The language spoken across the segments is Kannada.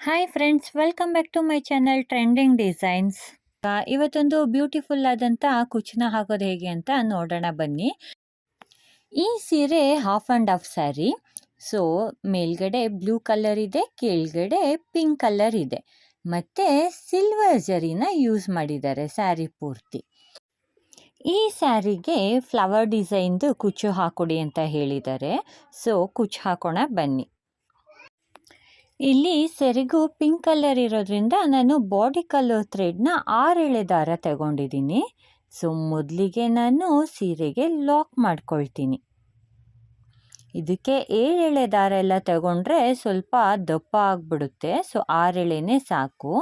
Hi friends, welcome back to my channel trending designs. ಇವತ್ತೊಂದು ಬ್ಯೂಟಿಫುಲ್ ಆದಂಥ ಕುಚ್ಚನ್ನ ಹಾಕೋದು ಹೇಗೆ ಅಂತ ನೋಡೋಣ ಬನ್ನಿ. ಈ ಸೀರೆ half and half sari. So ಮೇಲ್ಗಡೆ ಬ್ಲೂ ಕಲರ್ ಇದೆ, ಕೆಳಗಡೆ ಪಿಂಕ್ ಕಲರ್ ಇದೆ, ಮತ್ತು ಸಿಲ್ವರ್ ಜರಿನ ಯೂಸ್ ಮಾಡಿದ್ದಾರೆ ಸ್ಯಾರಿ ಪೂರ್ತಿ. ಈ ಸ್ಯಾರಿಗೆ ಫ್ಲವರ್ ಡಿಸೈನ್ದು ಕುಚ್ಚು ಹಾಕೊಡಿ ಅಂತ ಹೇಳಿದ್ದಾರೆ. ಸೊ ಕುಚ್ಚು ಹಾಕೋಣ ಬನ್ನಿ. ಇಲ್ಲಿ ಸೆರಗು ಪಿಂಕ್ ಕಲರ್ ಇರೋದ್ರಿಂದ ನಾನು ಬಾಡಿ ಕಲರ್ ಥ್ರೆಡ್ನ 6 ಎಳೆ ದಾರ ತಗೊಂಡಿದ್ದೀನಿ. ಸೊ ಮೊದಲಿಗೆ ನಾನು ಸೀರೆಗೆ ಲಾಕ್ ಮಾಡ್ಕೊಳ್ತೀನಿ. ಇದಕ್ಕೆ 7 ಎಳೆ ದಾರ ಎಲ್ಲ ತಗೊಂಡ್ರೆ ಸ್ವಲ್ಪ ದಪ್ಪ ಆಗಿಬಿಡುತ್ತೆ. ಸೊ 6 ಎಳೆನೇ ಸಾಕು.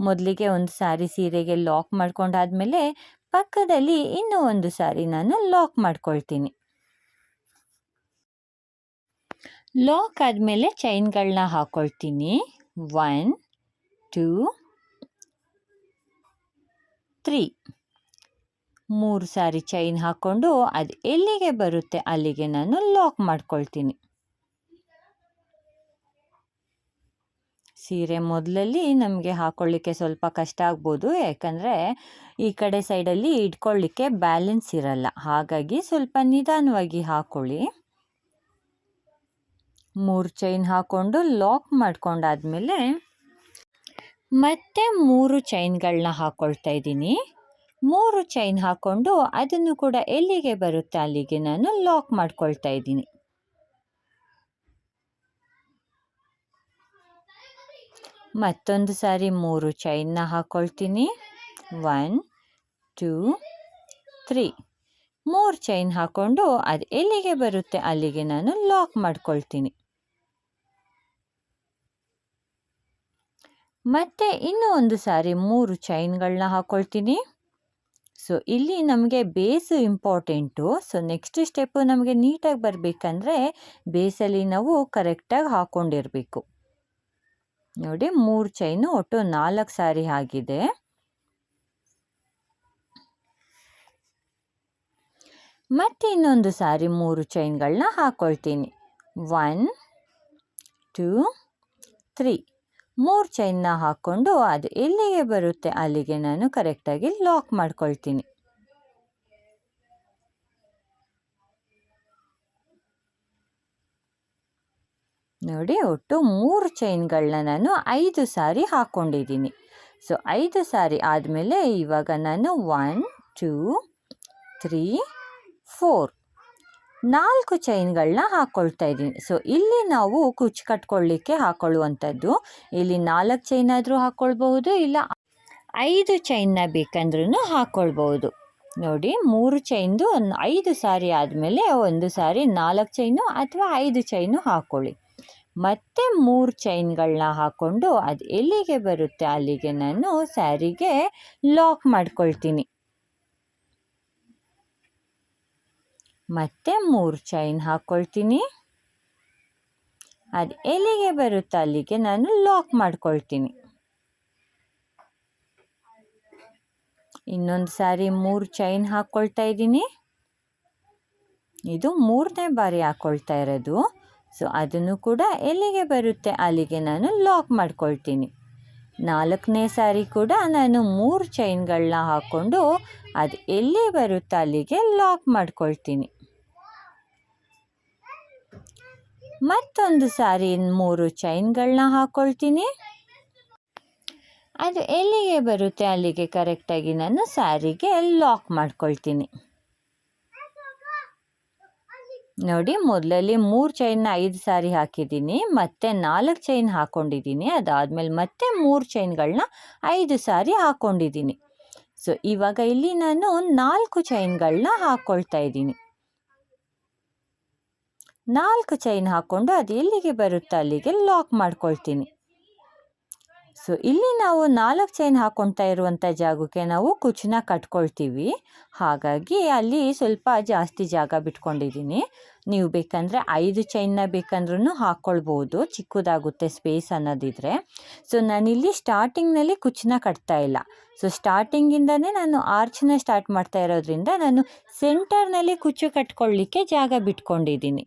ಮೊದಲಿಗೆ ಒಂದು ಸಾರಿ ಸೀರೆಗೆ ಲಾಕ್ ಮಾಡ್ಕೊಂಡಾದ್ಮೇಲೆ ಪಕ್ಕದಲ್ಲಿ ಇನ್ನೂ ಒಂದು ಸಾರಿ ನಾನು ಲಾಕ್ ಮಾಡ್ಕೊಳ್ತೀನಿ. ಲಾಕ್ ಆದಮೇಲೆ ಚೈನ್ಗಳನ್ನ ಹಾಕ್ಕೊಳ್ತೀನಿ. 1 2 3 3 ಸಾರಿ ಚೈನ್ ಹಾಕ್ಕೊಂಡು ಅದು ಎಲ್ಲಿಗೆ ಬರುತ್ತೆ ಅಲ್ಲಿಗೆ ನಾನು ಲಾಕ್ ಮಾಡ್ಕೊಳ್ತೀನಿ. ಸೀರೆ ಮೊದಲಲ್ಲಿ ನಮಗೆ ಹಾಕ್ಕೊಳ್ಳಿಕ್ಕೆ ಸ್ವಲ್ಪ ಕಷ್ಟ ಆಗ್ಬೋದು, ಯಾಕಂದರೆ ಈ ಕಡೆ ಸೈಡಲ್ಲಿ ಇಟ್ಕೊಳ್ಳಿಕ್ಕೆ ಬ್ಯಾಲೆನ್ಸ್ ಇರಲ್ಲ. ಹಾಗಾಗಿ ಸ್ವಲ್ಪ ನಿಧಾನವಾಗಿ ಹಾಕ್ಕೊಳ್ಳಿ. 3 ಚೈನ್ ಹಾಕ್ಕೊಂಡು ಲಾಕ್ ಮಾಡ್ಕೊಂಡಾದ್ಮೇಲೆ ಮತ್ತೆ 3 ಚೈನ್ಗಳನ್ನ ಹಾಕ್ಕೊಳ್ತಾ ಇದ್ದೀನಿ. 3 ಚೈನ್ ಹಾಕ್ಕೊಂಡು ಅದನ್ನು ಕೂಡ ಎಲ್ಲಿಗೆ ಬರುತ್ತೆ ಅಲ್ಲಿಗೆ ನಾನು ಲಾಕ್ ಮಾಡ್ಕೊಳ್ತಾ ಇದ್ದೀನಿ. ಮತ್ತೊಂದು ಸಾರಿ 3 ಚೈನ್ನ ಹಾಕ್ಕೊಳ್ತೀನಿ. 1 2 3 3 ಚೈನ್ ಹಾಕ್ಕೊಂಡು ಅದು ಎಲ್ಲಿಗೆ ಬರುತ್ತೆ ಅಲ್ಲಿಗೆ ನಾನು ಲಾಕ್ ಮಾಡ್ಕೊಳ್ತೀನಿ. ಮತ್ತು ಇನ್ನೂ ಒಂದು ಸಾರಿ 3 ಚೈನ್ಗಳನ್ನ ಹಾಕ್ಕೊಳ್ತೀನಿ. ಸೊ ಇಲ್ಲಿ ನಮಗೆ ಬೇಸು ಇಂಪಾರ್ಟೆಂಟು. ಸೊ ನೆಕ್ಸ್ಟ್ ಸ್ಟೆಪ್ಪು ನಮಗೆ ನೀಟಾಗಿ ಬರಬೇಕಂದ್ರೆ ಬೇಸಲ್ಲಿ ನಾವು ಕರೆಕ್ಟಾಗಿ ಹಾಕ್ಕೊಂಡಿರಬೇಕು. ನೋಡಿ, 3 ಚೈನು ಒಟ್ಟು 4 ಸಾರಿ ಆಗಿದೆ. ಮತ್ತು ಇನ್ನೊಂದು ಸಾರಿ 3 ಚೈನ್ಗಳನ್ನ ಹಾಕ್ಕೊಳ್ತೀನಿ. 1 2 3 3 ಚೈನ್ನ ಹಾಕ್ಕೊಂಡು ಅದು ಎಲ್ಲಿಗೆ ಬರುತ್ತೆ ಅಲ್ಲಿಗೆ ನಾನು ಕರೆಕ್ಟಾಗಿ ಲಾಕ್ ಮಾಡ್ಕೊಳ್ತೀನಿ. ನೋಡಿ, ಒಟ್ಟು 3 ಚೈನ್ಗಳನ್ನ ನಾನು 5 ಸಾರಿ ಹಾಕ್ಕೊಂಡಿದ್ದೀನಿ. ಸೊ 5 ಸಾರಿ ಆದಮೇಲೆ ಇವಾಗ ನಾನು 1 2 3 4 4 ಚೈನ್ಗಳನ್ನ ಹಾಕ್ಕೊಳ್ತಾ ಇದ್ದೀನಿ. ಸೊ ಇಲ್ಲಿ ನಾವು ಕುಚ್ಚು ಕಟ್ಕೊಳ್ಳಿಕ್ಕೆ ಹಾಕ್ಕೊಳ್ಳುವಂಥದ್ದು. ಇಲ್ಲಿ 4 ಚೈನ್ ಆದರೂ ಹಾಕ್ಕೊಳ್ಬಹುದು, ಇಲ್ಲ 5 ಚೈನ್ನ ಬೇಕಂದ್ರೂ ಹಾಕ್ಕೊಳ್ಬಹುದು. ನೋಡಿ, 3 ಚೈನ್ದು 5 ಸಾರಿ ಆದಮೇಲೆ ಒಂದು ಸಾರಿ 4 ಚೈನು ಅಥವಾ 5 ಚೈನು ಹಾಕ್ಕೊಳ್ಳಿ. ಮತ್ತೆ 3 ಚೈನ್ಗಳನ್ನ ಹಾಕ್ಕೊಂಡು ಅದು ಎಲ್ಲಿಗೆ ಬರುತ್ತೆ ಅಲ್ಲಿಗೆ ನಾನು ಸ್ಯಾರಿಗೆ ಲಾಕ್ ಮಾಡ್ಕೊಳ್ತೀನಿ. ಮತ್ತೆ 3 ಚೈನ್ ಹಾಕ್ಕೊಳ್ತೀನಿ. ಅದು ಎಲ್ಲಿಗೆ ಬರುತ್ತೆ ಅಲ್ಲಿಗೆ ನಾನು ಲಾಕ್ ಮಾಡ್ಕೊಳ್ತೀನಿ. ಇನ್ನೊಂದು ಸಾರಿ 3 ಚೈನ್ ಹಾಕ್ಕೊಳ್ತಾ ಇದ್ದೀನಿ. ಇದು 3ನೇ ಬಾರಿ ಹಾಕ್ಕೊಳ್ತಾ ಇರೋದು. ಸೊ ಅದನ್ನು ಕೂಡ ಎಲ್ಲಿಗೆ ಬರುತ್ತೆ ಅಲ್ಲಿಗೆ ನಾನು ಲಾಕ್ ಮಾಡ್ಕೊಳ್ತೀನಿ. 4ನೇ ಸಾರಿ ಕೂಡ ನಾನು 3 ಚೈನ್ಗಳನ್ನ ಹಾಕ್ಕೊಂಡು ಅದು ಎಲ್ಲಿ ಬರುತ್ತೆ ಅಲ್ಲಿಗೆ ಲಾಕ್ ಮಾಡ್ಕೊಳ್ತೀನಿ. ಮತ್ತೊಂದು ಸಾರಿ 3 ಚೈನ್ಗಳನ್ನ ಹಾಕ್ಕೊಳ್ತೀನಿ. ಅದು ಎಲ್ಲಿಗೆ ಬರುತ್ತೆ ಅಲ್ಲಿಗೆ ಕರೆಕ್ಟಾಗಿ ನಾನು ಸ್ಯಾರಿಗೆ ಲಾಕ್ ಮಾಡ್ಕೊಳ್ತೀನಿ. ನೋಡಿ, ಮೊದಲಲ್ಲಿ 3 ಚೈನ್ನ 5 ಸಾರಿ ಹಾಕಿದ್ದೀನಿ, ಮತ್ತೆ 4 ಚೈನ್ ಹಾಕ್ಕೊಂಡಿದ್ದೀನಿ. ಅದಾದಮೇಲೆ ಮತ್ತೆ 3 ಚೈನ್ಗಳನ್ನ 5 ಸಾರಿ ಹಾಕ್ಕೊಂಡಿದ್ದೀನಿ. ಸೊ ಇವಾಗ ಇಲ್ಲಿ ನಾನು 4 ಚೈನ್ಗಳನ್ನ ಹಾಕ್ಕೊಳ್ತಾ ಇದ್ದೀನಿ. 4 ಚೈನ್ ಹಾಕ್ಕೊಂಡು ಅದು ಎಲ್ಲಿಗೆ ಬರುತ್ತೆ ಅಲ್ಲಿಗೆ ಲಾಕ್ ಮಾಡ್ಕೊಳ್ತೀನಿ. ಸೊ ಇಲ್ಲಿ ನಾವು 4 ಚೈನ್ ಹಾಕ್ಕೊಳ್ತಾ ಇರುವಂಥ ಜಾಗಕ್ಕೆ ನಾವು ಕುಚ್ಚನ್ನ ಕಟ್ಕೊಳ್ತೀವಿ. ಹಾಗಾಗಿ ಅಲ್ಲಿ ಸ್ವಲ್ಪ ಜಾಸ್ತಿ ಜಾಗ ಬಿಟ್ಕೊಂಡಿದ್ದೀನಿ. ನೀವು ಬೇಕಂದರೆ 5 ಚೈನ್ನ ಬೇಕಂದ್ರೂ ಹಾಕ್ಕೊಳ್ಬೋದು, ಚಿಕ್ಕದಾಗುತ್ತೆ ಸ್ಪೇಸ್ ಅನ್ನೋದಿದ್ರೆ. ಸೊ ನಾನಿಲ್ಲಿ ಸ್ಟಾರ್ಟಿಂಗ್ನಲ್ಲಿ ಕುಚ್ಚನ್ನ ಕಟ್ತಾ ಇಲ್ಲ. ಸೊ ಸ್ಟಾರ್ಟಿಂಗಿಂದನೇ ನಾನು ಆರ್ಚನ್ನ ಸ್ಟಾರ್ಟ್ ಮಾಡ್ತಾ ಇರೋದ್ರಿಂದ ನಾನು ಸೆಂಟರ್ನಲ್ಲಿ ಕುಚ್ಚು ಕಟ್ಕೊಳ್ಳಿಕ್ಕೆ ಜಾಗ ಬಿಟ್ಕೊಂಡಿದ್ದೀನಿ.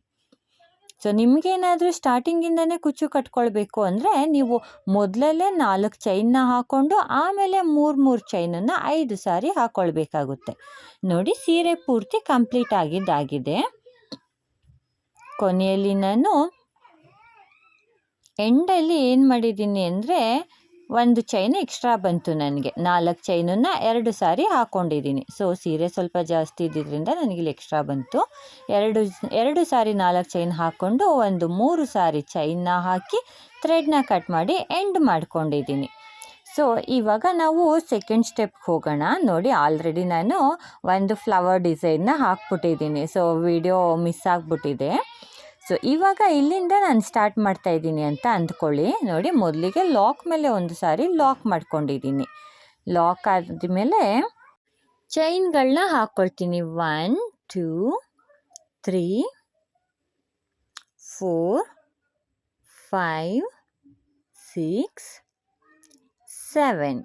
ಸೊ ನಿಮಗೇನಾದರೂ ಸ್ಟಾರ್ಟಿಂಗಿಂದನೇ ಕುಚ್ಚು ಕಟ್ಕೊಳ್ಬೇಕು ಅಂದರೆ ನೀವು ಮೊದಲಲ್ಲೇ 4 ಚೈನ್ನ ಹಾಕ್ಕೊಂಡು ಆಮೇಲೆ 3 ಚೈನನ್ನು 5 ಸಾರಿ ಹಾಕ್ಕೊಳ್ಬೇಕಾಗುತ್ತೆ. ನೋಡಿ ಸೀರೆ ಪೂರ್ತಿ ಕಂಪ್ಲೀಟ್ ಆಗಿದ್ದಾಗಿದೆ. ಕೊನೆಯಲ್ಲಿ ನಾನು ಎಂಡಲ್ಲಿ ಏನು ಮಾಡಿದ್ದೀನಿ ಅಂದರೆ ಒಂದು ಚೈನ್ ಎಕ್ಸ್ಟ್ರಾ ಬಂತು ನನಗೆ. 4 ಚೈನನ್ನು 2 ಸಾರಿ ಹಾಕ್ಕೊಂಡಿದ್ದೀನಿ. ಸೊ ಸೀರೆ ಸ್ವಲ್ಪ ಜಾಸ್ತಿ ಇದ್ದಿದ್ದರಿಂದ ನನಗಿಲ್ಲಿ ಎಕ್ಸ್ಟ್ರಾ ಬಂತು. ಎರಡು ಸಾರಿ 4 ಚೈನ್ ಹಾಕ್ಕೊಂಡು ಒಂದು 3 ಸಾರಿ ಚೈನ್ನ ಹಾಕಿ ಥ್ರೆಡ್ನ ಕಟ್ ಮಾಡಿ ಎಂಡ್ ಮಾಡ್ಕೊಂಡಿದ್ದೀನಿ. ಸೊ ಇವಾಗ ನಾವು ಸೆಕೆಂಡ್ ಸ್ಟೆಪ್ಗೆ ಹೋಗೋಣ. ನೋಡಿ ಆಲ್ರೆಡಿ ನಾನು ಒಂದು ಫ್ಲವರ್ ಡಿಸೈನ್ನ ಹಾಕ್ಬಿಟ್ಟಿದ್ದೀನಿ. ಸೊ ವಿಡಿಯೋ ಮಿಸ್ ಆಗಿಬಿಟ್ಟಿದೆ. ಸೊ ಇವಾಗ ಇಲ್ಲಿಂದ ನಾನು ಸ್ಟಾರ್ಟ್ ಮಾಡ್ತಾ ಇದ್ದೀನಿ ಅಂತ ಅಂದ್ಕೊಳ್ಳಿ. ನೋಡಿ ಮೊದಲಿಗೆ ಲಾಕ್ ಮೇಲೆ ಒಂದು ಸಾರಿ ಲಾಕ್ ಮಾಡ್ಕೊಂಡಿದ್ದೀನಿ. ಲಾಕ್ ಆದಮೇಲೆ ಚೈನ್ಗಳನ್ನ ಹಾಕ್ಕೊಳ್ತೀನಿ. 1 2 3 4 5 6 7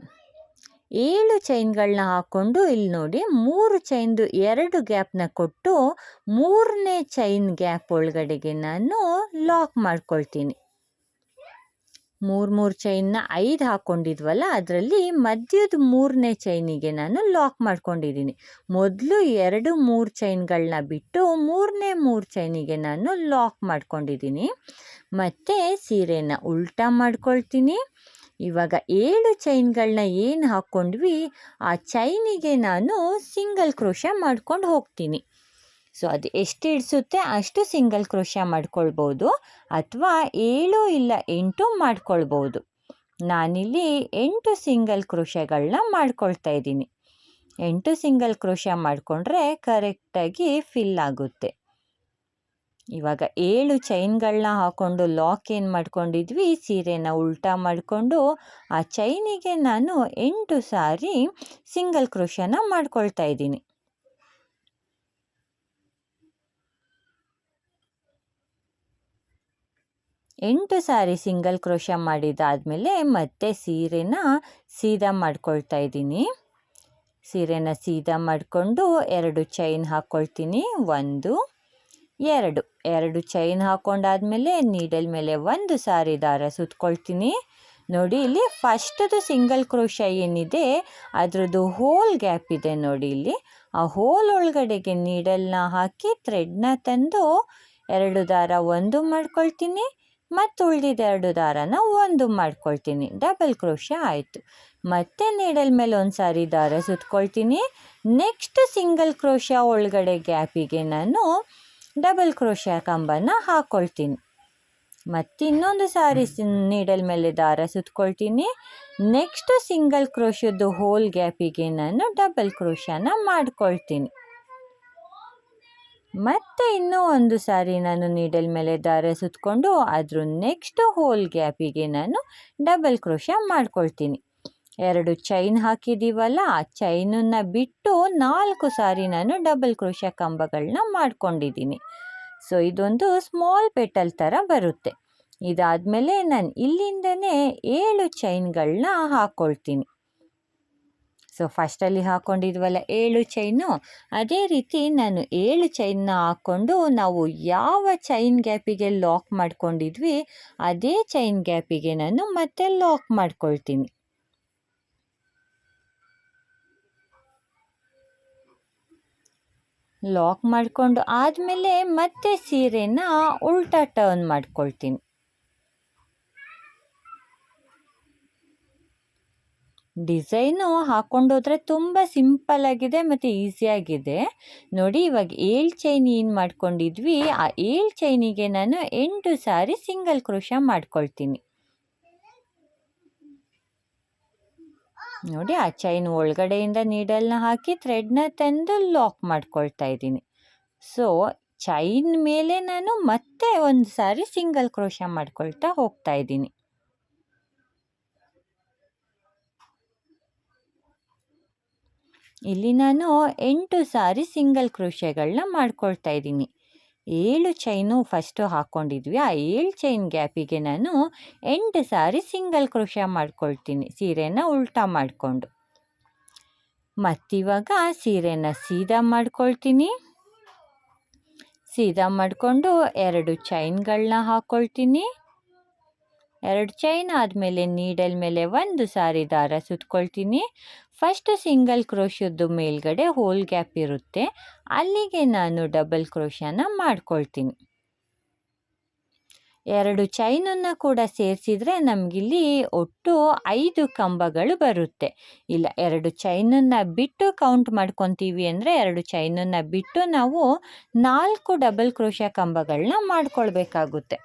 7 ಚೈನ್ಗಳನ್ನ ಹಾಕ್ಕೊಂಡು ಇಲ್ಲಿ ನೋಡಿ 3 ಚೈನ್ದು 2 ಗ್ಯಾಪ್ನ ಕೊಟ್ಟು 3ನೇ ಚೈನ್ ಗ್ಯಾಪ್ ಒಳಗಡೆಗೆ ನಾನು ಲಾಕ್ ಮಾಡ್ಕೊಳ್ತೀನಿ. 3 ಚೈನ್ನ 5 ಹಾಕ್ಕೊಂಡಿದ್ವಲ್ಲ, ಅದರಲ್ಲಿ ಮಧ್ಯದ 3ನೇ ಚೈನಿಗೆ ನಾನು ಲಾಕ್ ಮಾಡ್ಕೊಂಡಿದ್ದೀನಿ. ಮೊದಲು 3 ಚೈನ್ಗಳನ್ನ ಬಿಟ್ಟು 3 ಚೈನಿಗೆ ನಾನು ಲಾಕ್ ಮಾಡ್ಕೊಂಡಿದ್ದೀನಿ. ಮತ್ತು ಸೀರೆನ ಉಲ್ಟಾ ಮಾಡ್ಕೊಳ್ತೀನಿ. ಇವಾಗ 7 ಚೈನ್ಗಳನ್ನ ಏನು ಹಾಕ್ಕೊಂಡ್ವಿ ಆ ಚೈನಿಗೆ ನಾನು ಸಿಂಗಲ್ ಕ್ರೋಶ ಮಾಡ್ಕೊಂಡು ಹೋಗ್ತೀನಿ. ಸೊ ಅದು ಎಷ್ಟು ಇಡಿಸುತ್ತೆ ಅಷ್ಟು ಸಿಂಗಲ್ ಕ್ರೋಶ ಮಾಡ್ಕೊಳ್ಬೋದು, ಅಥವಾ 7 ಇಲ್ಲ 8 ಮಾಡ್ಕೊಳ್ಬೋದು. ನಾನಿಲ್ಲಿ 8 ಸಿಂಗಲ್ ಕ್ರೋಶಗಳನ್ನ ಮಾಡ್ಕೊಳ್ತಾ ಇದ್ದೀನಿ. 8 ಸಿಂಗಲ್ ಕ್ರೋಶ ಮಾಡಿಕೊಂಡ್ರೆ ಕರೆಕ್ಟಾಗಿ ಫಿಲ್ ಆಗುತ್ತೆ. ಇವಾಗ 7 ಚೈನ್ಗಳನ್ನ ಹಾಕ್ಕೊಂಡು ಲಾಕ್ ಏನು ಮಾಡ್ಕೊಂಡಿದ್ವಿ, ಸೀರೆನ ಉಲ್ಟಾ ಮಾಡಿಕೊಂಡು ಆ ಚೈನಿಗೆ ನಾನು 8 ಸಾರಿ ಸಿಂಗಲ್ ಕ್ರೋಶನ ಮಾಡ್ಕೊಳ್ತಾ ಇದ್ದೀನಿ. ಎಂಟು ಸಾರಿ ಸಿಂಗಲ್ ಕ್ರೋಶ ಮಾಡಿದಾದಮೇಲೆ ಮತ್ತೆ ಸೀರೆನ ಸೀದಾ ಮಾಡ್ಕೊಳ್ತಾ ಇದ್ದೀನಿ. ಸೀರೆನ ಸೀದಾ ಮಾಡಿಕೊಂಡು 2 ಚೈನ್ ಹಾಕ್ಕೊಳ್ತೀನಿ. 1 2 ಚೈನ್ ಹಾಕ್ಕೊಂಡಾದ್ಮೇಲೆ ನೀಡಲ್ ಮೇಲೆ 1 ಸಾರಿ ದಾರ ಸುತ್ಕೊಳ್ತೀನಿ. ನೋಡಿ ಇಲ್ಲಿ ಫಸ್ಟದು ಸಿಂಗಲ್ ಕ್ರೋಶ ಏನಿದೆ ಅದರದ್ದು ಹೋಲ್ ಗ್ಯಾಪ್ ಇದೆ ನೋಡಿ. ಇಲ್ಲಿ ಆ ಹೋಲ್ ಒಳಗಡೆಗೆ ನೀಡಲ್ನ ಹಾಕಿ ಥ್ರೆಡ್ನ ತಂದು 2 ದಾರ 1 ಮಾಡ್ಕೊಳ್ತೀನಿ, ಮತ್ತು ಉಳಿದಿದ್ದ 2 ದಾರನ 1 ಮಾಡ್ಕೊಳ್ತೀನಿ. ಡಬಲ್ ಕ್ರೋಶ ಆಯಿತು. ಮತ್ತೆ ನೀಡಲ್ ಮೇಲೆ 1 ಸಾರಿ ದಾರ ಸುತ್ಕೊಳ್ತೀನಿ. ನೆಕ್ಸ್ಟ್ ಸಿಂಗಲ್ ಕ್ರೋಶ ಒಳಗಡೆ ಗ್ಯಾಪಿಗೆ ನಾನು ಡಬಲ್ ಕ್ರೋಶ ಕಂಬನ ಹಾಕ್ಕೊಳ್ತೀನಿ. ಮತ್ತು ಇನ್ನೊಂದು ಸಾರಿ ನೀಡಲ್ ಮೇಲೆ ದಾರ ಸುತ್ಕೊಳ್ತೀನಿ. ನೆಕ್ಸ್ಟ್ ಸಿಂಗಲ್ ಕ್ರೋಶದ್ದು ಹೋಲ್ ಗ್ಯಾಪಿಗೆ ನಾನು ಡಬಲ್ ಕ್ರೋಶನ ಮಾಡ್ಕೊಳ್ತೀನಿ. ಮತ್ತು ಇನ್ನೂ ಒಂದು ಸಾರಿ ನಾನು ನೀಡಲ್ ಮೇಲೆ ದಾರ ಸುತ್ಕೊಂಡು ಅದ್ರ ನೆಕ್ಸ್ಟ್ ಹೋಲ್ ಗ್ಯಾಪಿಗೆ ನಾನು ಡಬಲ್ ಕ್ರೋಶ ಮಾಡ್ಕೊಳ್ತೀನಿ. 2 ಚೈನ್ ಹಾಕಿದ್ದೀವಲ್ಲ, ಆ ಚೈನನ್ನು ಬಿಟ್ಟು 4 ಸಾರಿ ನಾನು ಡಬಲ್ ಕ್ರೋಶ ಕಂಬಗಳನ್ನ ಮಾಡ್ಕೊಂಡಿದ್ದೀನಿ. ಸೊ ಇದೊಂದು ಸ್ಮಾಲ್ ಪೆಟಲ್ ಥರ ಬರುತ್ತೆ. ಇದಾದಮೇಲೆ ನಾನು ಇಲ್ಲಿಂದನೇ 7 ಚೈನ್ಗಳನ್ನ ಹಾಕ್ಕೊಳ್ತೀನಿ. ಸೊ ಫಸ್ಟಲ್ಲಿ ಹಾಕ್ಕೊಂಡಿದ್ವಲ್ಲ 7 ಚೈನು, ಅದೇ ರೀತಿ ನಾನು 7 ಚೈನ್ನ ಹಾಕ್ಕೊಂಡು ನಾವು ಯಾವ ಚೈನ್ ಗ್ಯಾಪಿಗೆ ಲಾಕ್ ಮಾಡ್ಕೊಂಡಿದ್ವಿ ಅದೇ ಚೈನ್ ಗ್ಯಾಪಿಗೆ ನಾನು ಮತ್ತೆ ಲಾಕ್ ಮಾಡ್ಕೊಳ್ತೀನಿ. ಲಾಕ್ ಮಾಡಿಕೊಂಡು ಆದಮೇಲೆ ಮತ್ತೆ ಸೀರೆನ ಉಲ್ಟಾ ಟರ್ನ್ ಮಾಡ್ಕೊಳ್ತೀನಿ. ಡಿಸೈನು ಹಾಕ್ಕೊಂಡೋದ್ರೆ ತುಂಬ ಸಿಂಪಲ್ಲಾಗಿದೆ ಮತ್ತು ಈಸಿಯಾಗಿದೆ. ನೋಡಿ ಇವಾಗ 7 ಚೈನ್ ಏನು ಮಾಡ್ಕೊಂಡಿದ್ವಿ ಆ 7 ಚೈನಿಗೆ ನಾನು 8 ಸಾರಿ ಸಿಂಗಲ್ ಕ್ರೋಶ ಮಾಡ್ಕೊಳ್ತೀನಿ. ನೋಡಿ ಆ ಚೈನ್ ಒಳಗಡೆಯಿಂದ ನೀಡಲ್ನ ಹಾಕಿ ಥ್ರೆಡ್ನ ತಂದು ಲಾಕ್ ಮಾಡ್ಕೊಳ್ತಾ ಇದ್ದೀನಿ. ಸೊ ಚೈನ್ ಮೇಲೆ ನಾನು ಮತ್ತೆ 1 ಸಾರಿ ಸಿಂಗಲ್ ಕ್ರೋಶ ಮಾಡ್ಕೊಳ್ತಾ ಹೋಗ್ತಾ ಇದ್ದೀನಿ. ಇಲ್ಲಿ ನಾನು 8 ಸಾರಿ ಸಿಂಗಲ್ ಕ್ರೋಶಗಳನ್ನ ಮಾಡ್ಕೊಳ್ತಾ ಇದ್ದೀನಿ. 7 ಚೈನು ಫಸ್ಟು ಹಾಕ್ಕೊಂಡಿದ್ವಿ, ಆ 7 ಚೈನ್ ಗ್ಯಾಪಿಗೆ ನಾನು 8 ಸಾರಿ ಸಿಂಗಲ್ ಕ್ರೋಶ ಮಾಡ್ಕೊಳ್ತೀನಿ ಸೀರೆನ ಉಲ್ಟಾ ಮಾಡಿಕೊಂಡು. ಮತ್ತಿವಾಗ ಸೀರೆನ ಸೀದಾ ಮಾಡ್ಕೊಳ್ತೀನಿ. ಸೀದಾ ಮಾಡಿಕೊಂಡು 2 ಚೈನ್ಗಳನ್ನ ಹಾಕ್ಕೊಳ್ತೀನಿ. 2 ಚೈನ್ ಆದಮೇಲೆ ನೀಡಲ್ ಮೇಲೆ ಒಂದು ಸಾರಿ ದಾರ ಸುತ್ಕೊಳ್ತೀನಿ. ಫಸ್ಟ್ ಸಿಂಗಲ್ ಕ್ರೋಶದ್ದು ಮೇಲ್ಗಡೆ ಹೋಲ್ ಗ್ಯಾಪ್ ಇರುತ್ತೆ, ಅಲ್ಲಿಗೆ ನಾನು ಡಬಲ್ ಕ್ರೋಶನ ಮಾಡ್ಕೊಳ್ತೀನಿ. 2 ಚೈನನ್ನು ಕೂಡ ಸೇರಿಸಿದ್ರೆ ನಮಗಿಲ್ಲಿ ಒಟ್ಟು 5 ಕಂಬಗಳು ಬರುತ್ತೆ. ಇಲ್ಲ 2 ಚೈನನ್ನು ಬಿಟ್ಟು ಕೌಂಟ್ ಮಾಡ್ಕೊತೀವಿ ಅಂದರೆ 2 ಚೈನನ್ನು ಬಿಟ್ಟು ನಾವು 4 ಡಬಲ್ ಕ್ರೋಶ ಕಂಬಗಳನ್ನ ಮಾಡ್ಕೊಳ್ಬೇಕಾಗುತ್ತೆ.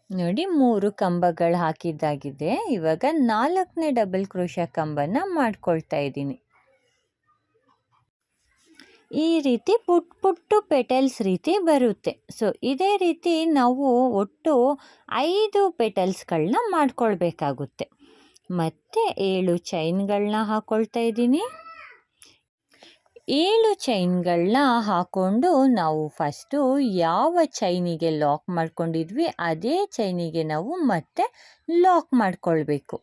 ನೋಡಿ 3 ಕಂಬಗಳು ಹಾಕಿದ್ದಾಗಿದೆ. ಇವಾಗ 4ನೇ ಡಬಲ್ ಕ್ರೋಶ ಕಂಬನ ಮಾಡ್ಕೊಳ್ತಾ ಇದ್ದೀನಿ. ಈ ರೀತಿ ಪುಟ್ಟು ಪೆಟಲ್ಸ್ ರೀತಿ ಬರುತ್ತೆ. ಸೊ ಇದೇ ರೀತಿ ನಾವು ಒಟ್ಟು 5 ಪೆಟಲ್ಸ್ಗಳನ್ನ ಮಾಡ್ಕೊಳ್ಬೇಕಾಗುತ್ತೆ. ಮತ್ತು 7 ಚೈನ್ಗಳನ್ನ ಹಾಕ್ಕೊಳ್ತಾ ಇದ್ದೀನಿ. 7 ಚೈನ್ಗಳನ್ನ ಹಾಕ್ಕೊಂಡು ನಾವು ಫಸ್ಟು ಯಾವ ಚೈನಿಗೆ ಲಾಕ್ ಮಾಡ್ಕೊಂಡಿದ್ವಿ ಅದೇ ಚೈನಿಗೆ ನಾವು ಮತ್ತೆ ಲಾಕ್ ಮಾಡ್ಕೊಳ್ಬೇಕು.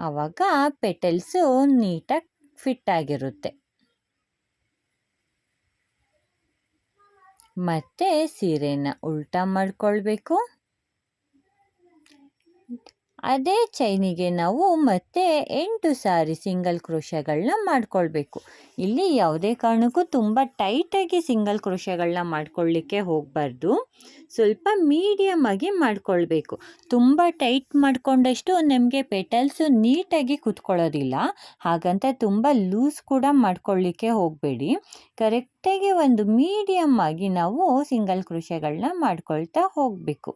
ಆವಾಗ ಪೆಟಲ್ಸು ನೀಟಾಗಿ ಫಿಟ್ ಆಗಿರುತ್ತೆ. ಮತ್ತು ಸೀರೆನ ಉಲ್ಟಾ ಮಾಡ್ಕೊಳ್ಬೇಕು. ಅದೇ ಚೈನಿಗೆ ನಾವು ಮತ್ತೆ 8 ಸಾರಿ ಸಿಂಗಲ್ ಕ್ರೋಶಗಳನ್ನ ಮಾಡ್ಕೊಳ್ಬೇಕು. ಇಲ್ಲಿ ಯಾವುದೇ ಕಾರಣಕ್ಕೂ ತುಂಬ ಟೈಟಾಗಿ ಸಿಂಗಲ್ ಕ್ರೋಶಗಳನ್ನ ಮಾಡ್ಕೊಳ್ಳಿಕ್ಕೆ ಹೋಗಬಾರ್ದು. ಸ್ವಲ್ಪ ಮೀಡಿಯಮ್ ಆಗಿ ಮಾಡ್ಕೊಳ್ಬೇಕು. ತುಂಬ ಟೈಟ್ ಮಾಡಿಕೊಂಡಷ್ಟು ನಮಗೆ ಪೆಟಲ್ಸು ನೀಟಾಗಿ ಕೂತ್ಕೊಳ್ಳೋದಿಲ್ಲ. ಹಾಗಂತ ತುಂಬ ಲೂಸ್ ಕೂಡ ಮಾಡ್ಕೊಳ್ಳಿಕ್ಕೆ ಹೋಗಬೇಡಿ. ಕರೆಕ್ಟಾಗಿ ಒಂದು ಮೀಡಿಯಮ್ ಆಗಿ ನಾವು ಸಿಂಗಲ್ ಕ್ರೋಶಗಳನ್ನ ಮಾಡ್ಕೊಳ್ತಾ ಹೋಗಬೇಕು.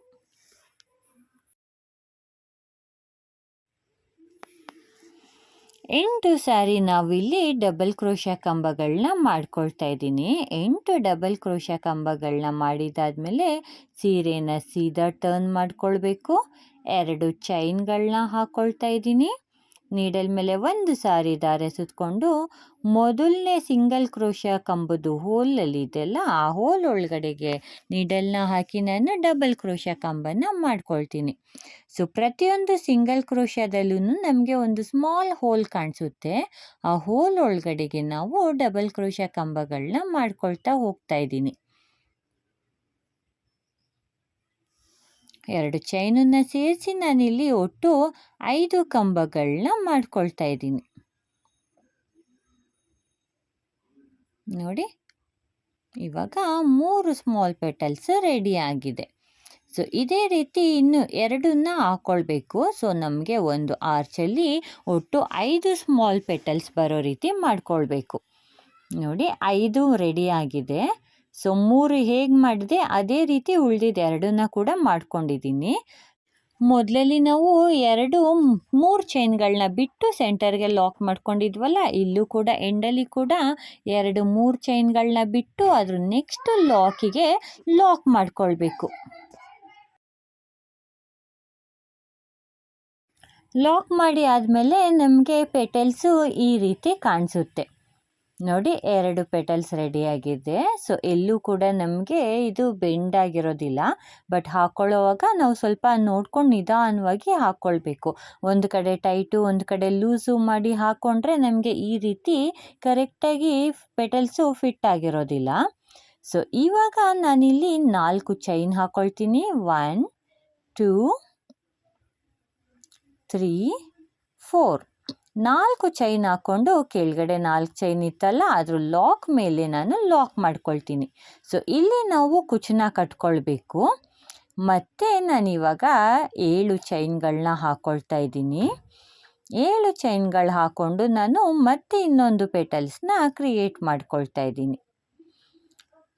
8 ಸಾರಿ ನಾವಿಲ್ಲಿ ಡಬಲ್ ಕ್ರೋಶ ಕಂಬಗಳನ್ನ ಮಾಡ್ಕೊಳ್ತಾ ಇದ್ದೀನಿ. 8 ಡಬಲ್ ಕ್ರೋಶ ಕಂಬಗಳನ್ನ ಮಾಡಿದಾದ್ಮೇಲೆ ಸೀರೆನ ಸೀದಾ ಟರ್ನ್ ಮಾಡ್ಕೊಳ್ಬೇಕು. 2 ಚೈನ್ಗಳನ್ನ ಹಾಕ್ಕೊಳ್ತಾ ಇದ್ದೀನಿ. ನೀಡಲ್ ಮೇಲೆ ಒಂದು ಸಾರಿ ದಾರ ಸುತ್ತಕೊಂಡು ಮೊದಲನೇ ಸಿಂಗಲ್ ಕ್ರೋಶ ಕಂಬದ್ದು ಹೋಲಲ್ಲಿ ಇದೆಲ್ಲ ಆ ಹೋಲ್ ಒಳಗಡೆಗೆ ನೀಡಲ್ನ ಹಾಕಿ ನಾನು ಡಬಲ್ ಕ್ರೋಶ ಕಂಬನ ಮಾಡ್ಕೊಳ್ತೀನಿ. ಸೊ ಪ್ರತಿಯೊಂದು ಸಿಂಗಲ್ ಕ್ರೋಶದಲ್ಲೂ ನಮಗೆ ಒಂದು ಸ್ಮಾಲ್ ಹೋಲ್ ಕಾಣಿಸುತ್ತೆ. ಆ ಹೋಲ್ ಒಳಗಡೆಗೆ ನಾವು ಡಬಲ್ ಕ್ರೋಶ ಕಂಬಗಳನ್ನ ಮಾಡ್ಕೊಳ್ತಾ ಹೋಗ್ತಾ ಇದ್ದೀನಿ. 2 ಚೈನನ್ನು ಸೇರಿಸಿ ನಾನಿಲ್ಲಿ ಒಟ್ಟು 5 ಕಂಬಗಳನ್ನ ಮಾಡ್ಕೊಳ್ತಾ ಇದ್ದೀನಿ. ನೋಡಿ ಇವಾಗ 3 ಸ್ಮಾಲ್ ಪೆಟಲ್ಸ್ ರೆಡಿ ಆಗಿದೆ. ಸೊ ಇದೇ ರೀತಿ ಇನ್ನು 2ನ್ನ ಹಾಕ್ಕೊಳ್ಬೇಕು. ಸೊ ನಮಗೆ ಒಂದು ಆರ್ಚಲ್ಲಿ ಒಟ್ಟು 5 ಸ್ಮಾಲ್ ಪೆಟಲ್ಸ್ ಬರೋ ರೀತಿ ಮಾಡ್ಕೊಳ್ಬೇಕು. ನೋಡಿ 5 ರೆಡಿ ಆಗಿದೆ. ಸೊ 3 ಹೇಗೆ ಮಾಡಿದೆ ಅದೇ ರೀತಿ ಉಳಿದಿದ್ದು 2ನ್ನ ಕೂಡ ಮಾಡ್ಕೊಂಡಿದ್ದೀನಿ. ಮೊದಲಲ್ಲಿ ನಾವು 3 ಚೈನ್ಗಳನ್ನ ಬಿಟ್ಟು ಸೆಂಟರ್ಗೆ ಲಾಕ್ ಮಾಡ್ಕೊಂಡಿದ್ವಲ್ಲ, ಇಲ್ಲೂ ಕೂಡ ಎಂಡಲ್ಲಿ ಕೂಡ 3 ಚೈನ್ಗಳನ್ನ ಬಿಟ್ಟು ಅದ್ರ ನೆಕ್ಸ್ಟ್ ಲಾಕಿಗೆ ಲಾಕ್ ಮಾಡ್ಕೊಳ್ಬೇಕು. ಲಾಕ್ ಮಾಡಿ ಆದಮೇಲೆ ನಮಗೆ ಪೆಟಲ್ಸು ಈ ರೀತಿ ಕಾಣಿಸುತ್ತೆ. ನೋಡಿ 2 ಪೆಟಲ್ಸ್ ರೆಡಿಯಾಗಿದೆ. ಸೊ ಎಲ್ಲೂ ಕೂಡ ನಮಗೆ ಇದು ಬೆಂಡ್ ಆಗಿರೋದಿಲ್ಲ. ಬಟ್ ಹಾಕ್ಕೊಳ್ಳೋವಾಗ ನಾವು ಸ್ವಲ್ಪ ನೋಡ್ಕೊಂಡು ನಿಧಾನವಾಗಿ ಹಾಕ್ಕೊಳ್ಬೇಕು. ಒಂದು ಕಡೆ ಟೈಟು ಒಂದು ಕಡೆ ಲೂಸು ಮಾಡಿ ಹಾಕ್ಕೊಂಡ್ರೆ ನಮಗೆ ಈ ರೀತಿ ಕರೆಕ್ಟಾಗಿ ಪೆಟಲ್ಸು ಫಿಟ್ ಆಗಿರೋದಿಲ್ಲ. ಸೊ ಇವಾಗ ನಾನಿಲ್ಲಿ 4 ಚೈನ್ ಹಾಕ್ಕೊಳ್ತೀನಿ. 1 2 3 4 4 ಚೈನ್ ಹಾಕ್ಕೊಂಡು ಕೆಳಗಡೆ 4 ಚೈನ್ ಇತ್ತಲ್ಲ ಅದ್ರ ಲಾಕ್ ಮೇಲೆ ನಾನು ಲಾಕ್ ಮಾಡ್ಕೊಳ್ತೀನಿ. ಸೊ ಇಲ್ಲಿ ನಾವು ಕುಚ್ಚನ್ನ ಕಟ್ಕೊಳ್ಬೇಕು. ಮತ್ತು ನಾನಿವಾಗ 7 ಚೈನ್ಗಳನ್ನ ಹಾಕ್ಕೊಳ್ತಾ ಇದ್ದೀನಿ. 7 ಚೈನ್ಗಳು ಹಾಕ್ಕೊಂಡು ನಾನು ಮತ್ತೆ ಇನ್ನೊಂದು ಪೆಟಲ್ಸ್ನ ಕ್ರಿಯೇಟ್ ಮಾಡ್ಕೊಳ್ತಾ ಇದ್ದೀನಿ.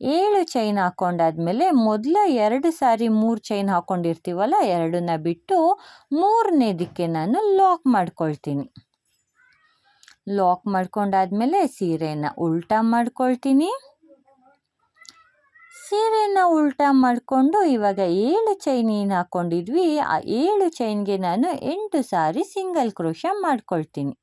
7 ಚೈನ್ ಹಾಕ್ಕೊಂಡಾದ್ಮೇಲೆ ಮೊದಲ 2 ಸಾರಿ 3 ಚೈನ್ ಹಾಕ್ಕೊಂಡಿರ್ತೀವಲ್ಲ, 2ನ್ನ ಬಿಟ್ಟು 3ನೇದಕ್ಕೆ ನಾನು ಲಾಕ್ ಮಾಡ್ಕೊಳ್ತೀನಿ. ಲಾಕ್ ಮಾಡ್ಕೊಂಡಾದ್ಮೇಲೆ ಸೀರೆನ ಉಲ್ಟಾ ಮಾಡ್ಕೊಳ್ತೀನಿ. ಸೀರೆನ ಉಲ್ಟಾ ಮಾಡಿಕೊಂಡು ಇವಾಗ 7 ಚೈನ್ ಏನು ಹಾಕ್ಕೊಂಡಿದ್ವಿ ಆ 7 ಚೈನ್ಗೆ ನಾನು 8 ಸಾರಿ ಸಿಂಗಲ್ ಕ್ರೋಶ ಮಾಡ್ಕೊಳ್ತೀನಿ.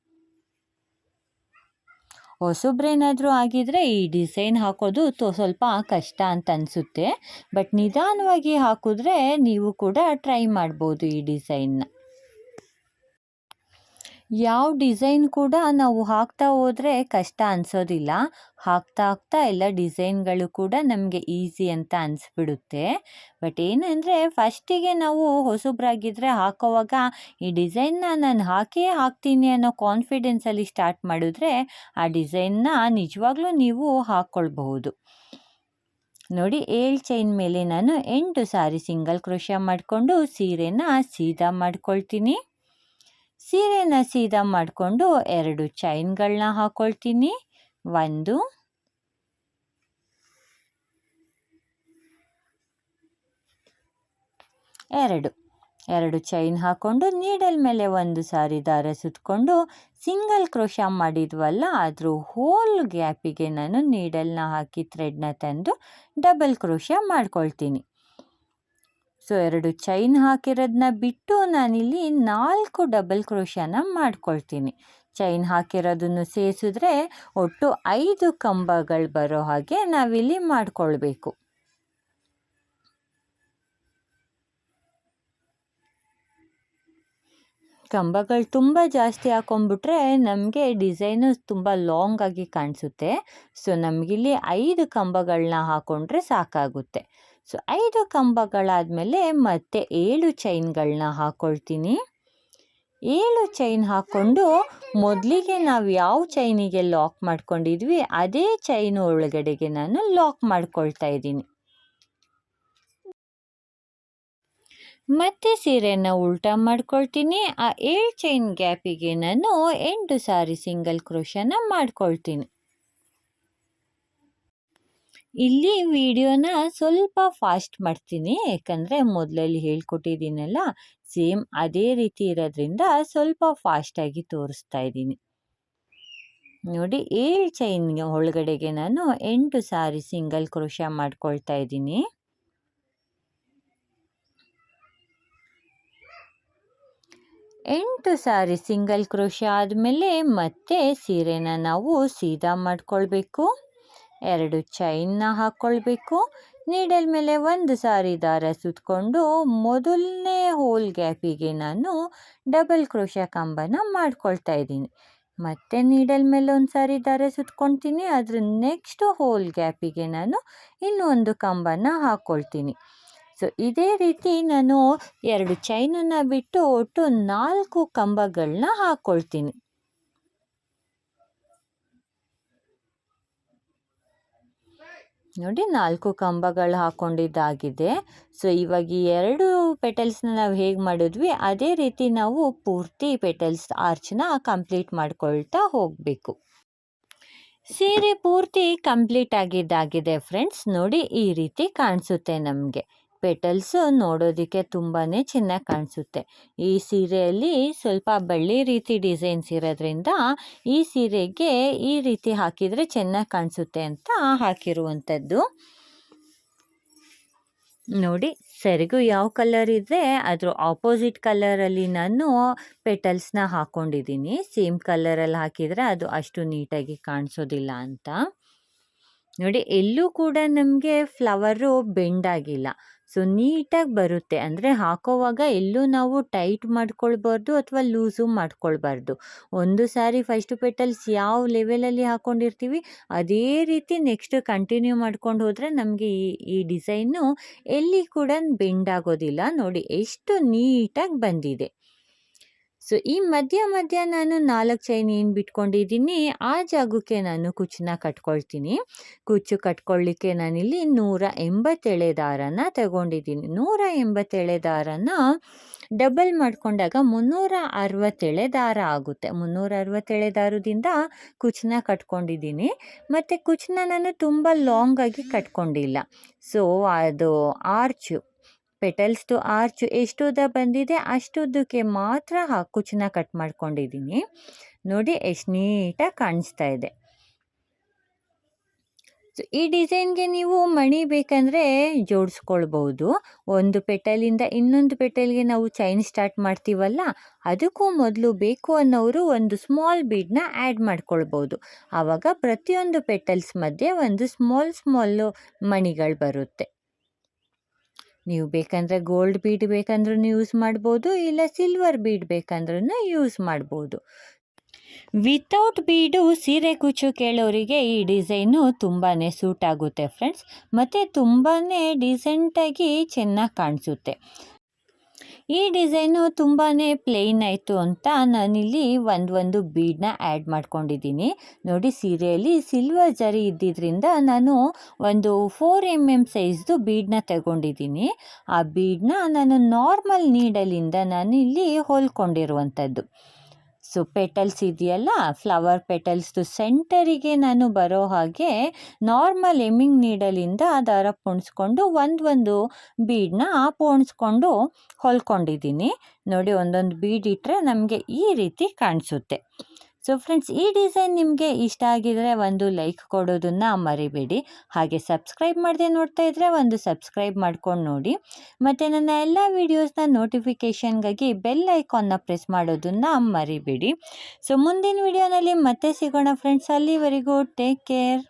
ಹೊಸಬ್ರೇನಾದರೂ ಆಗಿದ್ರೆ ಈ ಡಿಸೈನ್ ಹಾಕೋದು ಸ್ವಲ್ಪ ಕಷ್ಟ ಅಂತ ಅನಿಸುತ್ತೆ. ಬಟ್ ನಿಧಾನವಾಗಿ ಹಾಕಿದ್ರೆ ನೀವು ಕೂಡ ಟ್ರೈ ಮಾಡ್ಬೋದು ಈ ಡಿಸೈನ್ನ. ಯಾವ ಡಿಸೈನ್ ಕೂಡ ನಾವು ಹಾಕ್ತಾ ಹೋದರೆ ಕಷ್ಟ ಅನಿಸೋದಿಲ್ಲ. ಹಾಕ್ತಾ ಹಾಕ್ತಾ ಎಲ್ಲ ಡಿಸೈನ್ಗಳು ಕೂಡ ನಮಗೆ ಈಸಿ ಅಂತ ಅನಿಸ್ಬಿಡುತ್ತೆ. ಬಟ್ ಏನಂದರೆ ಫಸ್ಟಿಗೆ ನಾವು ಹೊಸಬ್ರಾಗಿದ್ದರೆ ಹಾಕೋವಾಗ ಈ ಡಿಸೈನ್ನ ನಾನು ಹಾಕೇ ಹಾಕ್ತೀನಿ ಅನ್ನೋ ಕಾನ್ಫಿಡೆನ್ಸಲ್ಲಿ ಸ್ಟಾರ್ಟ್ ಮಾಡಿದ್ರೆ ಆ ಡಿಸೈನ್ನ ನಿಜವಾಗ್ಲೂ ನೀವು ಹಾಕ್ಕೊಳ್ಬಹುದು. ನೋಡಿ 7 ಚೈನ್ ಮೇಲೆ ನಾನು 8 ಸಾರಿ ಸಿಂಗಲ್ ಕ್ರೋಶಾ ಮಾಡಿಕೊಂಡು ಸೀರೆನ ಸೀದಾ ಮಾಡ್ಕೊಳ್ತೀನಿ. ಸೀರೆನ ಸೀದಾ ಮಾಡಿಕೊಂಡು 2 ಚೈನ್ಗಳನ್ನ ಹಾಕ್ಕೊಳ್ತೀನಿ. 1 2 ಚೈನ್ ಹಾಕ್ಕೊಂಡು ನೀಡಲ್ ಮೇಲೆ 1 ಸಾರಿ ದಾರ ಸುತ್ತಕೊಂಡು ಸಿಂಗಲ್ ಕ್ರೋಶಾ ಮಾಡಿದ್ವಲ್ಲ ಅದ್ರ ಹೋಲ್ ಗ್ಯಾಪಿಗೆ ನಾನು ನೀಡಲ್ನ ಹಾಕಿ ಥ್ರೆಡ್ನ ತಂದು ಡಬಲ್ ಕ್ರೋಶಾ ಮಾಡ್ಕೊಳ್ತೀನಿ. ಸೊ 2 ಚೈನ್ ಹಾಕಿರೋದನ್ನ ಬಿಟ್ಟು ನಾನಿಲ್ಲಿ 4 ಡಬಲ್ ಕ್ರೋಶಾನ ಮಾಡ್ಕೊಳ್ತೀನಿ. ಚೈನ್ ಹಾಕಿರೋದನ್ನು ಸೇರಿಸಿದ್ರೆ ಒಟ್ಟು 5 ಕಂಬಗಳು ಬರೋ ಹಾಗೆ ನಾವಿಲ್ಲಿ ಮಾಡ್ಕೊಳ್ಬೇಕು. ಕಂಬಗಳು ತುಂಬ ಜಾಸ್ತಿ ಹಾಕೊಂಡ್ಬಿಟ್ರೆ ನಮಗೆ ಡಿಸೈನು ತುಂಬ ಲಾಂಗ್ ಆಗಿ ಕಾಣಿಸುತ್ತೆ. ಸೊ ನಮಗಿಲ್ಲಿ 5 ಕಂಬಗಳನ್ನ ಹಾಕ್ಕೊಂಡ್ರೆ ಸಾಕಾಗುತ್ತೆ. ಸೊ 5 ಕಂಬಗಳಾದಮೇಲೆ ಮತ್ತೆ 7 ಚೈನ್ಗಳನ್ನ ಹಾಕ್ಕೊಳ್ತೀನಿ. 7 ಚೈನ್ ಹಾಕ್ಕೊಂಡು ಮೊದಲಿಗೆ ನಾವು ಯಾವ ಚೈನಿಗೆ ಲಾಕ್ ಮಾಡ್ಕೊಂಡಿದ್ವಿ ಅದೇ ಚೈನ್ ಒಳಗಡೆಗೆ ನಾನು ಲಾಕ್ ಮಾಡ್ಕೊಳ್ತಾ ಇದ್ದೀನಿ. ಮತ್ತೆ ಸೀರೆನ ಉಲ್ಟಾ ಮಾಡ್ಕೊಳ್ತೀನಿ. ಆ 7 ಚೈನ್ ಗ್ಯಾಪಿಗೆ ನಾನು 8 ಸಾರಿ ಸಿಂಗಲ್ ಕ್ರೋಶಾನ ಮಾಡ್ಕೊಳ್ತೀನಿ. ಇಲ್ಲಿ ವಿಡಿಯೋನ ಸ್ವಲ್ಪ ಫಾಸ್ಟ್ ಮಾಡ್ತೀನಿ, ಯಾಕಂದರೆ ಮೊದಲಲ್ಲಿ ಹೇಳ್ಕೊಟ್ಟಿದ್ದೀನಲ್ಲ ಸೇಮ್ ಅದೇ ರೀತಿ ಇರೋದ್ರಿಂದ ಸ್ವಲ್ಪ ಫಾಸ್ಟಾಗಿ ತೋರಿಸ್ತಾ ಇದ್ದೀನಿ. ನೋಡಿ 7 ಚೈನ್ ಒಳಗಡೆಗೆ ನಾನು 8 ಸಾರಿ ಸಿಂಗಲ್ ಕ್ರೋಶಾ ಮಾಡ್ಕೊಳ್ತಾ ಇದ್ದೀನಿ. ಎಂಟು ಸಾರಿ ಸಿಂಗಲ್ ಕ್ರೋಶಾ ಆದಮೇಲೆ ಮತ್ತೆ ಸೀರೆನ ನಾವು ಸೀದಾ ಮಾಡ್ಕೊಳ್ಬೇಕು. 2 ಚೈನ್ನ ಹಾಕ್ಕೊಳ್ಬೇಕು. ನೀಡಲ್ ಮೇಲೆ 1 ಸಾರಿ ದಾರ ಸುತ್ತಕೊಂಡು ಮೊದಲನೇ ಹೋಲ್ ಗ್ಯಾಪಿಗೆ ನಾನು ಡಬಲ್ ಕ್ರೋಶಾ ಕಂಬನ ಮಾಡ್ಕೊಳ್ತಾ ಇದ್ದೀನಿ. ಮತ್ತೆ ನೀಡಲ್ ಮೇಲೆ 1 ಸಾರಿ ದಾರ ಸುತ್ಕೊಳ್ತೀನಿ. ಅದ್ರ ನೆಕ್ಸ್ಟ್ ಹೋಲ್ ಗ್ಯಾಪಿಗೆ ನಾನು ಇನ್ನೊಂದು ಕಂಬನ ಹಾಕ್ಕೊಳ್ತೀನಿ. ಸೊ ಇದೇ ರೀತಿ ನಾನು 2 ಚೈನನ್ನು ಬಿಟ್ಟು ಒಟ್ಟು 4 ಕಂಬಗಳನ್ನ ಹಾಕ್ಕೊಳ್ತೀನಿ. ನೋಡಿ 4 ಕಂಬಗಳು ಹಾಕ್ಕೊಂಡಿದ್ದಾಗಿದೆ. ಸೊ ಇವಾಗ ಈ 2 ಪೆಟಲ್ಸ್ನ ನಾವು ಹೇಗೆ ಮಾಡಿದ್ವಿ ಅದೇ ರೀತಿ ನಾವು ಪೂರ್ತಿ ಪೆಟಲ್ಸ್ ಆರ್ಚ್ನ ಕಂಪ್ಲೀಟ್ ಮಾಡ್ಕೊಳ್ತಾ ಹೋಗಬೇಕು. ಸೀರೆ ಪೂರ್ತಿ ಕಂಪ್ಲೀಟ್ ಆಗಿದ್ದಾಗಿದೆ ಫ್ರೆಂಡ್ಸ್. ನೋಡಿ ಈ ರೀತಿ ಕಾಣಿಸುತ್ತೆ ನಮಗೆ. ಪೆಟಲ್ಸು ನೋಡೋದಕ್ಕೆ ತುಂಬಾ ಚೆನ್ನಾಗಿ ಕಾಣಿಸುತ್ತೆ. ಈ ಸೀರೆಯಲ್ಲಿ ಸ್ವಲ್ಪ ಬಳ್ಳಿ ರೀತಿ ಡಿಸೈನ್ಸ್ ಇರೋದ್ರಿಂದ ಈ ಸೀರೆಗೆ ಈ ರೀತಿ ಹಾಕಿದರೆ ಚೆನ್ನಾಗಿ ಕಾಣಿಸುತ್ತೆ ಅಂತ ಹಾಕಿರುವಂಥದ್ದು. ನೋಡಿ ಸೆರಗು ಯಾವ ಕಲರ್ ಇದೆ ಅದ್ರ ಆಪೋಸಿಟ್ ಕಲರಲ್ಲಿ ನಾನು ಪೆಟಲ್ಸ್ನ ಹಾಕ್ಕೊಂಡಿದ್ದೀನಿ. ಸೇಮ್ ಕಲರಲ್ಲಿ ಹಾಕಿದರೆ ಅದು ಅಷ್ಟು ನೀಟಾಗಿ ಕಾಣಿಸೋದಿಲ್ಲ ಅಂತ. ನೋಡಿ ಎಲ್ಲೂ ಕೂಡ ನಮಗೆ ಫ್ಲವರು ಬೆಂಡಾಗಿಲ್ಲ. ಸೊ ನೀಟಾಗಿ ಬರುತ್ತೆ. ಅಂದರೆ ಹಾಕೋವಾಗ ಎಲ್ಲೂ ನಾವು ಟೈಟ್ ಮಾಡ್ಕೊಳ್ಬಾರ್ದು ಅಥವಾ ಲೂಸು ಮಾಡ್ಕೊಳ್ಬಾರ್ದು. ಒಂದು ಸಾರಿ ಫಸ್ಟ್ ಪೆಟಲ್ಸ್ ಯಾವ ಲೆವೆಲಲ್ಲಿ ಹಾಕ್ಕೊಂಡಿರ್ತೀವಿ ಅದೇ ರೀತಿ ನೆಕ್ಸ್ಟ್ ಕಂಟಿನ್ಯೂ ಮಾಡ್ಕೊಂಡು ಹೋದರೆ ನಮಗೆ ಈ ಡಿಸೈನು ಎಲ್ಲಿ ಕೂಡ ಬೆಂಡಾಗೋದಿಲ್ಲ. ನೋಡಿ ಎಷ್ಟು ನೀಟಾಗಿ ಬಂದಿದೆ. ಸೊ ಈ ಮಧ್ಯ ನಾನು 4 ಚೈನ್ ಏನು ಬಿಟ್ಕೊಂಡಿದ್ದೀನಿ ಆ ಜಾಗಕ್ಕೆ ನಾನು ಕುಚ್ಚನ್ನ ಕಟ್ಕೊಳ್ತೀನಿ. ಕುಚ್ಚು ಕಟ್ಕೊಳ್ಳಿಕ್ಕೆ ನಾನಿಲ್ಲಿ 180 ಎಳೆ ದಾರನ ತಗೊಂಡಿದ್ದೀನಿ. 180 ಎಳೆ ದಾರನ ಡಬಲ್ ಮಾಡಿಕೊಂಡಾಗ 360 ಎಳೆ ದಾರ ಆಗುತ್ತೆ. 360 ಎಳೆ ದಾರದಿಂದ ಕುಚ್ಚನ್ನ ಕಟ್ಕೊಂಡಿದ್ದೀನಿ. ಮತ್ತು ಕುಚ್ಚನ್ನ ನಾನು ತುಂಬ ಲಾಂಗಾಗಿ ಕಟ್ಕೊಂಡಿಲ್ಲ. ಸೊ ಅದು ಆರ್ಚು ಪೆಟಲ್ಸ್ದು ಆರ್ಚ್ ಎಷ್ಟು ಉದ್ದ ಬಂದಿದೆ ಅಷ್ಟುದ್ದಕ್ಕೆ ಮಾತ್ರ ಕುಚ್ಚನ್ನ ಕಟ್ ಮಾಡ್ಕೊಂಡಿದ್ದೀನಿ. ನೋಡಿ ಎಷ್ಟು ನೀಟಾಗಿ ಕಾಣಿಸ್ತಾ ಇದೆ. ಸೊ ಈ ಡಿಸೈನ್ಗೆ ನೀವು ಮಣಿ ಬೇಕಂದರೆ ಜೋಡಿಸ್ಕೊಳ್ಬೋದು. ಒಂದು ಪೆಟಲಿಂದ ಇನ್ನೊಂದು ಪೆಟಲ್ಗೆ ನಾವು ಚೈನ್ ಸ್ಟಾರ್ಟ್ ಮಾಡ್ತೀವಲ್ಲ ಅದಕ್ಕೂ ಮೊದಲು ಬೇಕು ಅನ್ನೋರು ಒಂದು ಸ್ಮಾಲ್ ಬೀಡನ್ನ ಆ್ಯಡ್ ಮಾಡ್ಕೊಳ್ಬೋದು. ಆವಾಗ ಪ್ರತಿಯೊಂದು ಪೆಟಲ್ಸ್ ಮಧ್ಯೆ ಒಂದು ಸ್ಮಾಲ್ ಮಣಿಗಳು ಬರುತ್ತೆ. ನೀವು ಬೇಕಂದರೆ ಗೋಲ್ಡ್ ಬೀಡ್ ಬೇಕಂದ್ರೂ ಯೂಸ್ ಮಾಡ್ಬೋದು, ಇಲ್ಲ ಸಿಲ್ವರ್ ಬೀಡ್ ಬೇಕಂದ್ರೂ ಯೂಸ್ ಮಾಡ್ಬೋದು. ವಿತೌಟ್ ಬೀಡು ಸೀರೆ ಕುಚ್ಚು ಕೇಳೋರಿಗೆ ಈ ಡಿಸೈನು ತುಂಬಾ ಸೂಟ್ ಆಗುತ್ತೆ ಫ್ರೆಂಡ್ಸ್, ಮತ್ತು ತುಂಬಾ ಡಿಸೆಂಟಾಗಿ ಚೆನ್ನಾಗಿ ಕಾಣಿಸುತ್ತೆ. ಈ ಡಿಸೈನು ತುಂಬಾ ಪ್ಲೇನ್ ಆಯಿತು ಅಂತ ನಾನಿಲ್ಲಿ ಒಂದು ಬೀಡನ್ನ ಆ್ಯಡ್ ಮಾಡ್ಕೊಂಡಿದ್ದೀನಿ. ನೋಡಿ, ಸೀರೆಯಲ್ಲಿ ಸಿಲ್ವರ್ ಜರಿ ಇದ್ದಿದ್ದರಿಂದ ನಾನು ಒಂದು 4 mm ಸೈಜ್ದು ಬೀಡನ್ನ ತಗೊಂಡಿದ್ದೀನಿ. ಆ ಬೀಡನ್ನ ನಾನು ನಾರ್ಮಲ್ ನೀಡಲಿಂದ ನಾನು ಇಲ್ಲಿ ಹೊಲ್ಕೊಂಡಿರುವಂಥದ್ದು. ಸೊ ಪೆಟಲ್ಸ್ ಇದೆಯಲ್ಲ, ಫ್ಲವರ್ ಪೆಟಲ್ಸ್ದು ಸೆಂಟರಿಗೆ ನಾನು ಬರೋ ಹಾಗೆ ನಾರ್ಮಲ್ ಎಮ್ಮಿಂಗ್ ನೀಡಲಿಂದ ದಾರ ಪೋಣಿಸ್ಕೊಂಡು ಒಂದು ಬೀಡನ್ನ ಪೋಣಿಸ್ಕೊಂಡು ಹೊಲ್ಕೊಂಡಿದ್ದೀನಿ. ನೋಡಿ, ಒಂದೊಂದು ಬೀಡ್ ಇಟ್ಟರೆ ನಮಗೆ ಈ ರೀತಿ ಕಾಣಿಸುತ್ತೆ. ಸೊ ಫ್ರೆಂಡ್ಸ್, ಈ ಡಿಸೈನ್ ನಿಮಗೆ ಇಷ್ಟ ಆಗಿದರೆ ಒಂದು ಲೈಕ್ ಕೊಡೋದನ್ನು ಮರಿಬೇಡಿ. ಹಾಗೆ ಸಬ್ಸ್ಕ್ರೈಬ್ ಮಾಡದೆ ನೋಡ್ತಾ ಇದ್ದರೆ ಒಂದು ಸಬ್ಸ್ಕ್ರೈಬ್ ಮಾಡ್ಕೊಂಡು ನೋಡಿ. ಮತ್ತು ನನ್ನ ಎಲ್ಲ ವೀಡಿಯೋಸ್ನ ನೋಟಿಫಿಕೇಷನ್ಗಾಗಿ ಬೆಲ್ ಐಕಾನ್ನ ಪ್ರೆಸ್ ಮಾಡೋದನ್ನು ಮರಿಬೇಡಿ. ಸೊ ಮುಂದಿನ ವಿಡಿಯೋನಲ್ಲಿ ಮತ್ತೆ ಸಿಗೋಣ ಫ್ರೆಂಡ್ಸ್. ಅಲ್ಲಿವರೆಗೂ ಟೇಕ್ ಕೇರ್.